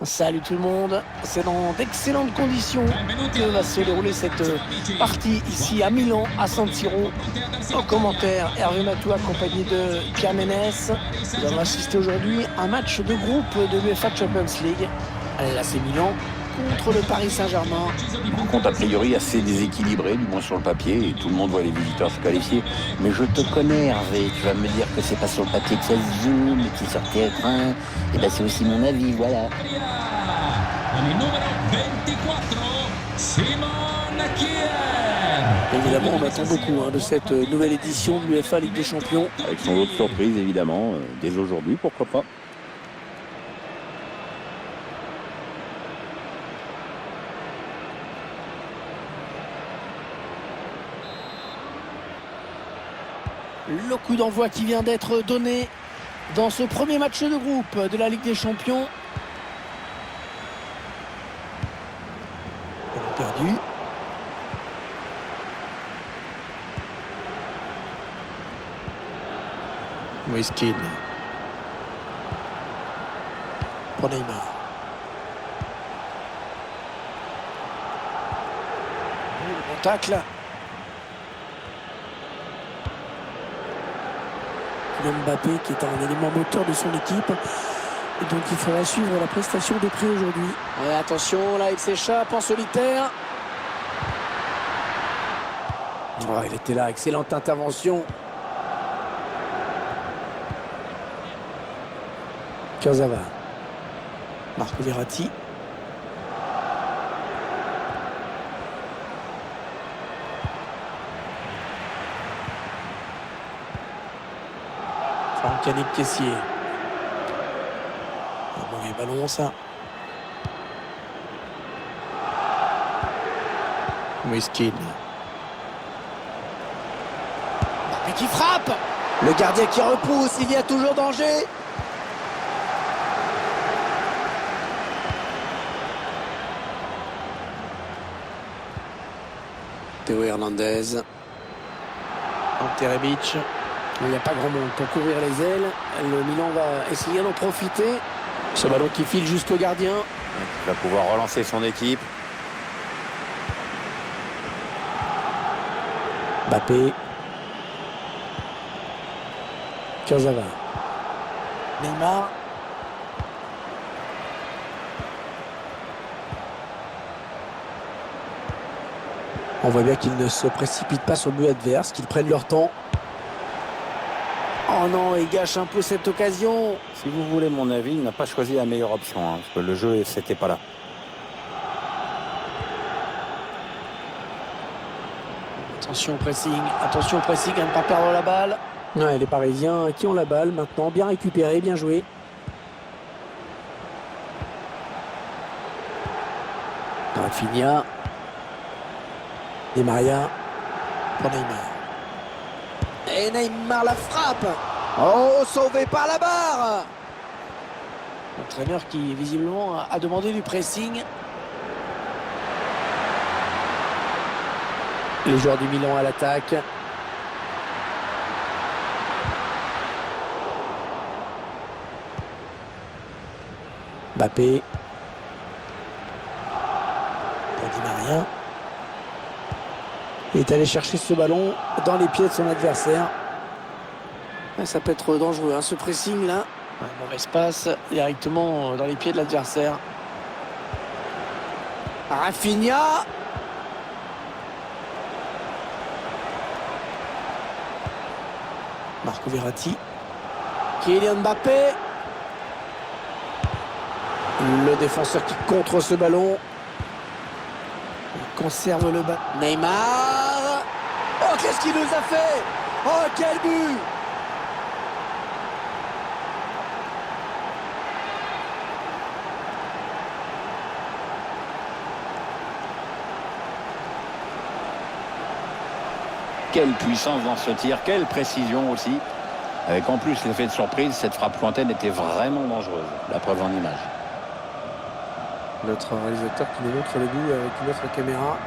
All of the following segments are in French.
Salut tout le monde, c'est dans d'excellentes conditions que va se dérouler cette partie ici à Milan, à San Siro. Au commentaire, Hervé Matou accompagné de Pierre Ménès. Nous allons assister aujourd'hui à un match de groupe de l'UEFA Champions League. L'AC Milan contre le Paris Saint-Germain. Rencontre a priori assez déséquilibrée, du moins sur le papier, et tout le monde voit les visiteurs se qualifier. Mais je te connais, Hervé, tu vas me dire que c'est pas sur le papier que ça se joue, mais que c'est sur terrain. Et ben c'est aussi mon avis, voilà. Évidemment, on attend beaucoup de cette nouvelle édition de l'UEFA Ligue des Champions. Avec son lot de surprises, évidemment, dès aujourd'hui, pourquoi pas. Le coup d'envoi qui vient d'être donné dans ce premier match de groupe de la Ligue des Champions. Perdu. Whiskin. Pour Neymar. Bon tacle. Mbappé qui est un élément moteur de son équipe. Et donc il faudra suivre la prestation de près aujourd'hui. Attention, là il s'échappe en solitaire. Oh, il était là, excellente intervention. Kurzawa. Marco Verratti. Yannick Kessier. Un mauvais ballon, ça. Whiskin. Et qui frappe. Le gardien qui repousse, il y a toujours danger. Théo Hernandez. Ante Rebic. Il n'y a pas grand monde pour couvrir les ailes. Le Milan va essayer d'en profiter. Ce ballon qui file jusqu'au gardien. Il va pouvoir relancer son équipe. Mbappé. Kurzawa. Neymar. On voit bien qu'ils ne se précipitent pas sur le but adverse, qu'ils prennent leur temps. Oh non, il gâche un peu cette occasion. Si vous voulez mon avis, il n'a pas choisi la meilleure option, parce que le jeu, c'était pas là. Attention au pressing à ne pas perdre la balle. Ouais, les Parisiens qui ont la balle maintenant, bien récupéré, bien joué. Rafinha. Di Maria pour Neymar. Et Neymar la frappe. Oh, sauvé par la barre. L'entraîneur qui visiblement a demandé du pressing. Les joueurs du Milan à l'attaque. Mbappé. Pour Di Maria. Il est allé chercher ce ballon dans les pieds de son adversaire. Ça peut être dangereux, ce pressing là. Un mauvais passe directement dans les pieds de l'adversaire. Rafinha. Marco Verratti. Kylian Mbappé. Le défenseur qui contre ce ballon. Il conserve le ballon. Neymar. Oh, qu'est-ce qu'il nous a fait? Oh, quel but! Quelle puissance dans ce tir, quelle précision aussi. Avec en plus l'effet de surprise, cette frappe lointaine était vraiment dangereuse. La preuve en image. Notre réalisateur qui nous montre le but avec une autre caméra.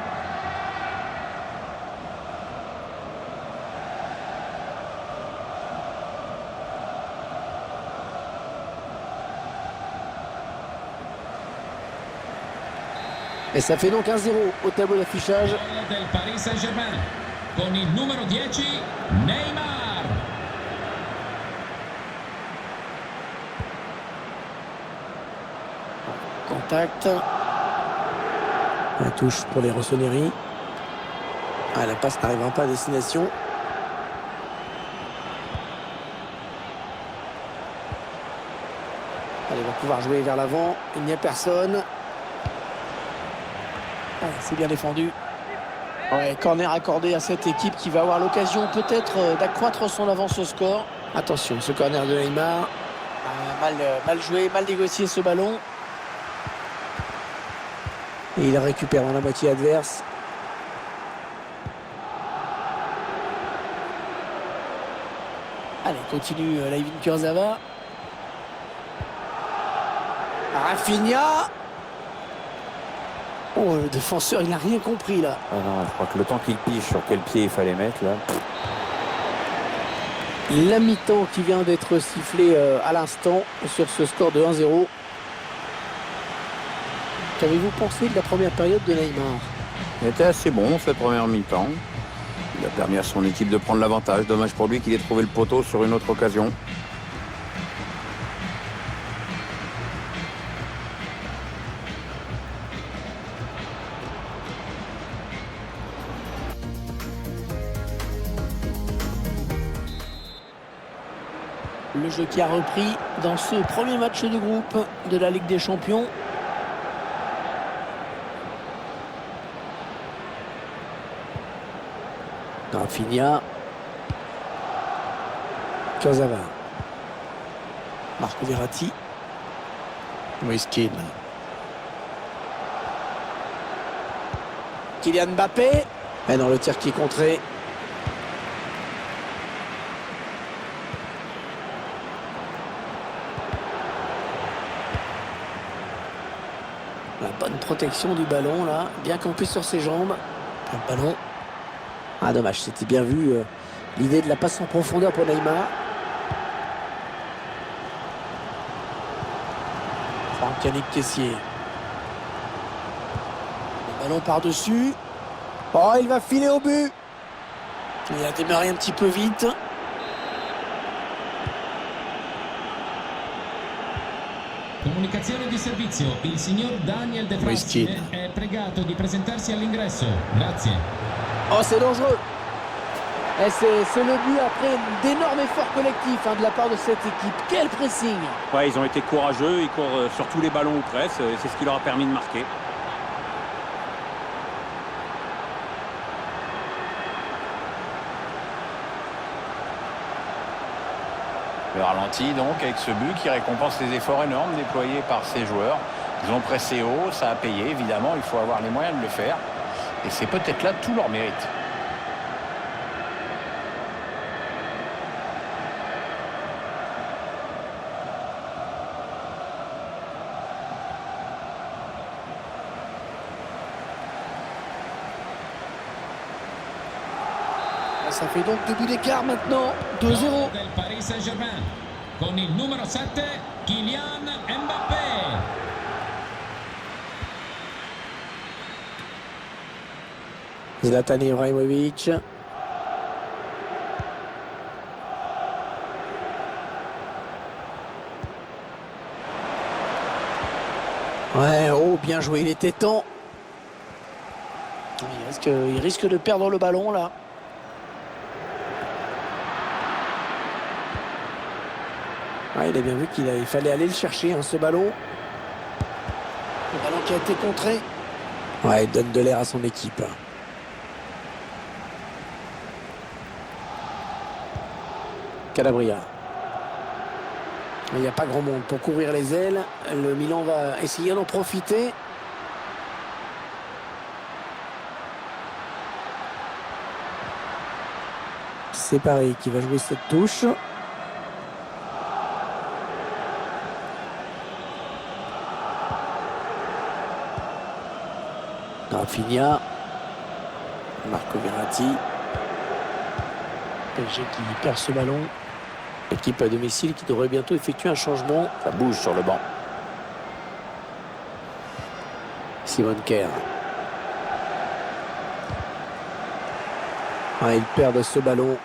Et ça fait donc 1-0 au tableau d'affichage. Del Paris Saint-Germain con il numero 10 Neymar. Contact. La touche pour les Rossoneri. Ah, la passe n'arrivera pas à destination. Allez, on va pouvoir jouer vers l'avant. Il n'y a personne. Ah, c'est bien défendu. Ouais, corner accordé à cette équipe qui va avoir l'occasion peut-être d'accroître son avance au score. Attention, ce corner de Neymar. Mal joué, mal négocié ce ballon. Et il récupère dans la moitié adverse. Allez, continue Layvin Kurzawa. Rafinha. Oh, le défenseur, il n'a rien compris là. Ah non, je crois que le temps qu'il pige sur quel pied il fallait mettre là. La mi-temps qui vient d'être sifflée à l'instant sur ce score de 1-0. Qu'avez-vous pensé de la première période de Neymar? Il était assez bon cette première mi-temps. Il a permis à son équipe de prendre l'avantage. Dommage pour lui qu'il ait trouvé le poteau sur une autre occasion. Le jeu qui a repris dans ce premier match de groupe de la Ligue des Champions. Rafinha. Kurzawa. Marco Verratti. Moiskin. Kylian Mbappé. Et dans le tir qui est contré. La bonne protection du ballon là, bien campé sur ses jambes. Un ballon. Ah dommage, c'était bien vu l'idée de la passe en profondeur pour Neymar. Franck Kessié. Le ballon par-dessus. Oh, il va filer au but. Il a démarré un petit peu vite. Comunicazione di servizio. Il signor Daniel De Frassine è pregato di presentarsi all'ingresso. Grazie. Oh, c'est dangereux. Et c'est le but après d'énormes efforts collectifs de la part de cette équipe. Quel pressing! Ouais, ils ont été courageux, ils courent sur tous les ballons ou presque, et c'est ce qui leur a permis de marquer. Le ralenti donc avec ce but qui récompense les efforts énormes déployés par ces joueurs. Ils ont pressé haut, ça a payé évidemment, il faut avoir les moyens de le faire. Et c'est peut-être là tout leur mérite. Ça fait donc 2 buts d'écart maintenant, 2-0. Del Paris Saint-Germain con il numero 7 Kylian Mbappé. Zlatan Ibrahimovic. Ouais, oh, bien joué, il était temps. Il risque de perdre le ballon là. Ouais, il a bien vu qu'il fallait aller le chercher, ce ballon. Le ballon qui a été contré. Ouais, il donne de l'air à son équipe. Calabria. Il n'y a pas grand monde pour couvrir les ailes. Le Milan va essayer d'en profiter. C'est Paris qui va jouer cette touche. Rafinha. Marco Verratti. PSG qui perd ce ballon. Équipe à domicile qui devrait bientôt effectuer un changement. Ça bouge sur le banc. Simon Kerr. Ah, ils perdent ce ballon.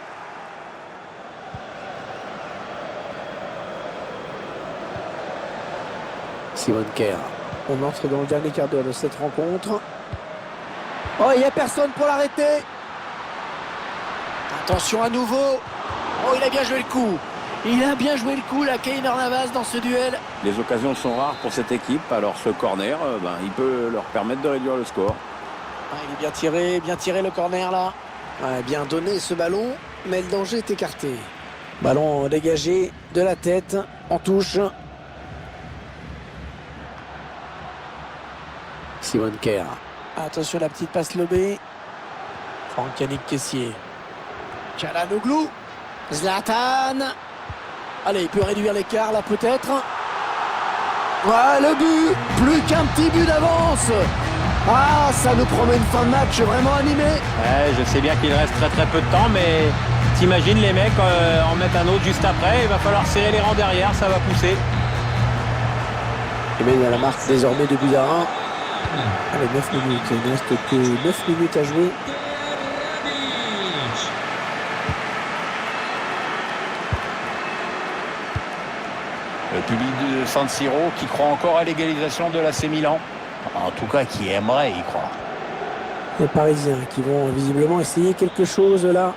Simon Kerr. On entre dans le dernier quart d'heure de cette rencontre. Oh, il n'y a personne pour l'arrêter. Attention à nouveau. Oh, il a bien joué le coup. Il a bien joué le coup, la Keylor Navas, dans ce duel. Les occasions sont rares pour cette équipe, alors ce corner, il peut leur permettre de réduire le score. Ah, il est bien tiré le corner là. Ouais, bien donné ce ballon, mais le danger est écarté. Ballon dégagé de la tête, en touche. Simon Kerr. Attention la petite passe lobée. Franck Yannick Kessier. Çalhanoğlu. Zlatan. Allez, il peut réduire l'écart là peut-être. Ah, le but. Plus qu'un petit but d'avance. Ah, ça nous promet une fin de match vraiment animée. Ouais, je sais bien qu'il reste très peu de temps, mais t'imagines les mecs en mettent un autre juste après. Il va falloir serrer les rangs derrière, ça va pousser. Et bien à la marque désormais de but à 1. Allez, 9 minutes. Il ne reste que 9 minutes à jouer. Le public de San Siro qui croit encore à l'égalisation de l'AC Milan. En tout cas, qui aimerait y croire. Les Parisiens qui vont visiblement essayer quelque chose là.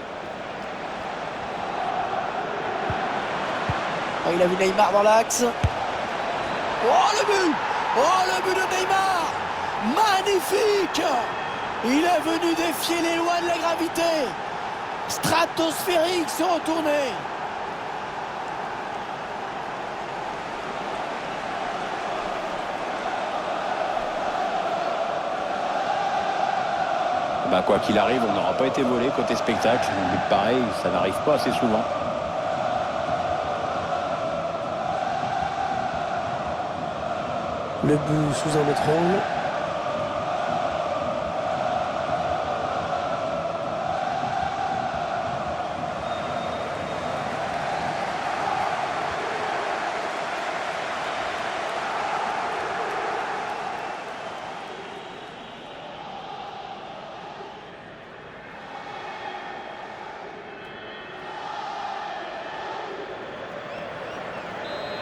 Oh, il a vu Neymar dans l'axe. Oh, le but! Oh, le but de Neymar! Magnifique! Il est venu défier les lois de la gravité. Stratosphérique se retourner. Quoi qu'il arrive, on n'aura pas été volé côté spectacle. Un but pareil, ça n'arrive pas assez souvent. Le but sous un autre angle.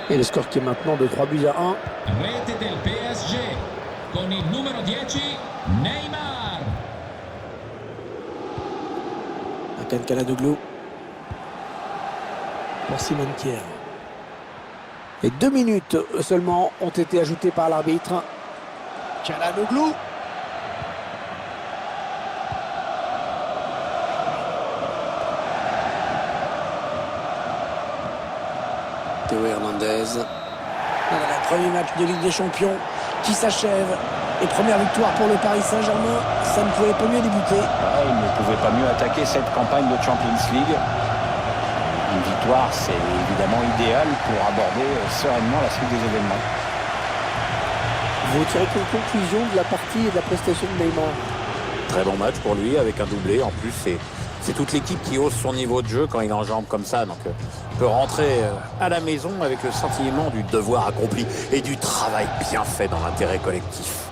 Et le score qui est maintenant de 3 buts à 1. Rete del PSG con il numero 10 Neymar. Hakan Çalhanoğlu pour Simon Kerr. Et 2 minutes seulement ont été ajoutées par l'arbitre. Çalhanoğlu. Théo Hernandez. Voilà, le premier match de Ligue des Champions qui s'achève. Et première victoire pour le Paris Saint-Germain. Ça ne pouvait pas mieux débuter. Ouais, il ne pouvait pas mieux attaquer cette campagne de Champions League. Une victoire, c'est évidemment idéal pour aborder sereinement la suite des événements. Vous tirez quelle conclusion de la partie et de la prestation de Neymar? Très bon match pour lui avec un doublé. En plus, c'est toute l'équipe qui hausse son niveau de jeu quand il enjambe comme ça. Donc, il peut rentrer à la maison avec le sentiment du devoir accompli et du travail bien fait dans l'intérêt collectif.